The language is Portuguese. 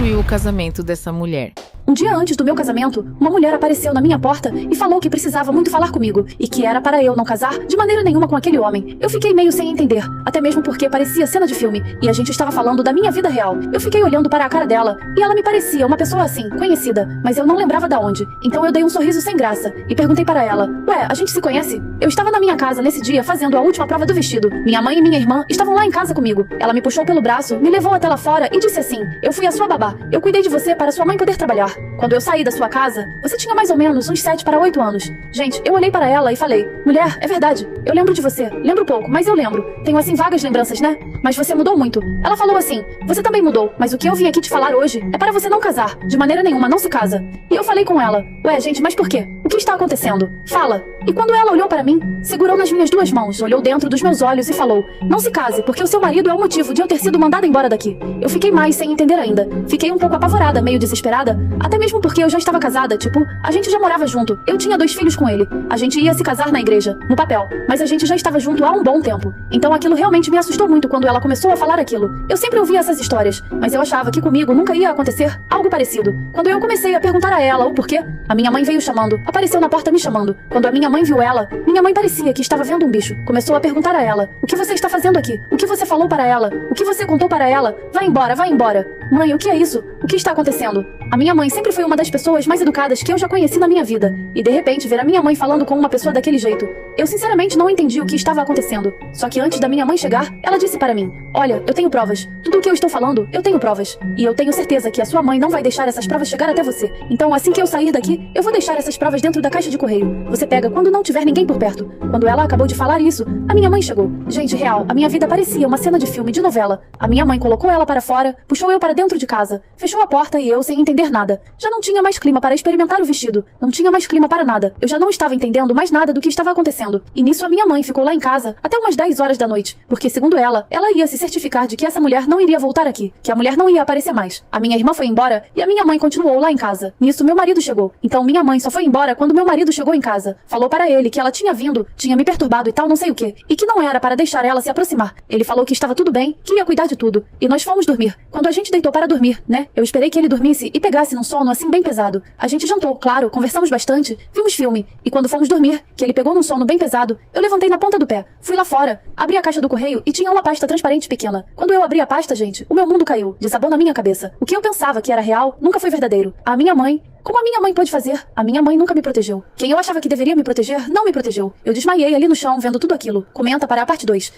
construiu o casamento dessa mulher. Um dia antes do meu casamento, uma mulher apareceu na minha porta e falou que precisava muito falar comigo e que era para eu não casar de maneira nenhuma com aquele homem. Eu fiquei meio sem entender, até mesmo porque parecia cena de filme e a gente estava falando da minha vida real. Eu fiquei olhando para a cara dela e ela me parecia uma pessoa assim, conhecida, mas eu não lembrava da onde. Então eu dei um sorriso sem graça e perguntei para ela: "Ué, a gente se conhece?" Eu estava na minha casa nesse dia fazendo a última prova do vestido. Minha mãe e minha irmã estavam lá em casa comigo. Ela me puxou pelo braço, me levou até lá fora e disse assim: "Eu fui a sua babá. Eu cuidei de você para sua mãe poder trabalhar. Quando eu saí da sua casa, você tinha mais ou menos uns 7 para 8 anos. Gente, eu olhei para ela e falei: "Mulher, é verdade. Eu lembro de você. Lembro pouco, mas eu lembro. Tenho assim vagas lembranças, né? Mas você mudou muito." Ela falou assim: "Você também mudou, mas o que eu vim aqui te falar hoje é para você não casar. De maneira nenhuma, não se casa." E eu falei com ela: "Ué, gente, mas por quê? O que está acontecendo? Fala." E quando ela olhou para mim, segurou nas minhas duas mãos, olhou dentro dos meus olhos e falou: "Não se case, porque o seu marido é o motivo de eu ter sido mandada embora daqui." Eu fiquei mais sem entender ainda. Fiquei um pouco apavorada, meio desesperada, até mesmo porque eu já estava casada, tipo, a gente já morava junto. Eu tinha 2 filhos com ele. A gente ia se casar na igreja, no papel, mas a gente já estava junto há um bom tempo. Então aquilo realmente me assustou muito quando ela começou a falar aquilo. Eu sempre ouvia essas histórias, mas eu achava que comigo nunca ia acontecer algo parecido. Quando eu comecei a perguntar a ela o porquê, a minha mãe veio chamando, apareceu na porta me chamando. Quando a minha mãe viu ela, minha mãe parecia que estava vendo um bicho. Começou a perguntar a ela: "O que você está fazendo aqui? O que você falou para ela? O que você contou para ela? Vai embora, vai embora." "Mãe, o que é isso? O que está acontecendo?" A minha mãe sempre foi uma das pessoas mais educadas que eu já conheci na minha vida. E de repente ver a minha mãe falando com uma pessoa daquele jeito, eu sinceramente não entendi o que estava acontecendo. Só que antes da minha mãe chegar, ela disse para mim: "Olha, eu tenho provas. Tudo o que eu estou falando, eu tenho provas. E eu tenho certeza que a sua mãe não vai deixar essas provas chegar até você. Então assim que eu sair daqui, eu vou deixar essas provas dentro da caixa de correio. Você pega quando não tiver ninguém por perto." Quando ela acabou de falar isso, a minha mãe chegou. Gente, real, a minha vida parecia uma cena de filme, de novela. A minha mãe colocou ela para fora, puxou eu para dentro de casa, fechou a porta e eu sem entender nada. Já não tinha mais clima para experimentar o vestido. Não tinha mais clima para nada. Eu já não estava entendendo mais nada do que estava acontecendo. E nisso a minha mãe ficou lá em casa até umas 10 horas da noite. Porque segundo ela ia se certificar de que essa mulher não iria voltar aqui. Que a mulher não ia aparecer mais. A minha irmã foi embora e a minha mãe continuou lá em casa. Nisso meu marido chegou. Então minha mãe só foi embora quando meu marido chegou em casa. Falou para ele que ela tinha vindo, tinha me perturbado e tal não sei o que. E que não era para deixar ela se aproximar. Ele falou que estava tudo bem, que ia cuidar de tudo. E nós fomos dormir. Quando a gente deitou para dormir, né? Eu esperei que ele dormisse e pegasse num sono assim bem pesado. A gente jantou, claro, conversamos bastante, vimos filme. E quando fomos dormir, que ele pegou num sono bem pesado, eu levantei na ponta do pé, fui lá fora, abri a caixa do correio e tinha uma pasta transparente pequena. Quando eu abri a pasta, gente, o meu mundo caiu, desabou na minha cabeça. O que eu pensava que era real, nunca foi verdadeiro. A minha mãe... Como a minha mãe pôde fazer? A minha mãe nunca me protegeu. Quem eu achava que deveria me proteger, não me protegeu. Eu desmaiei ali no chão vendo tudo aquilo. Comenta para a parte 2.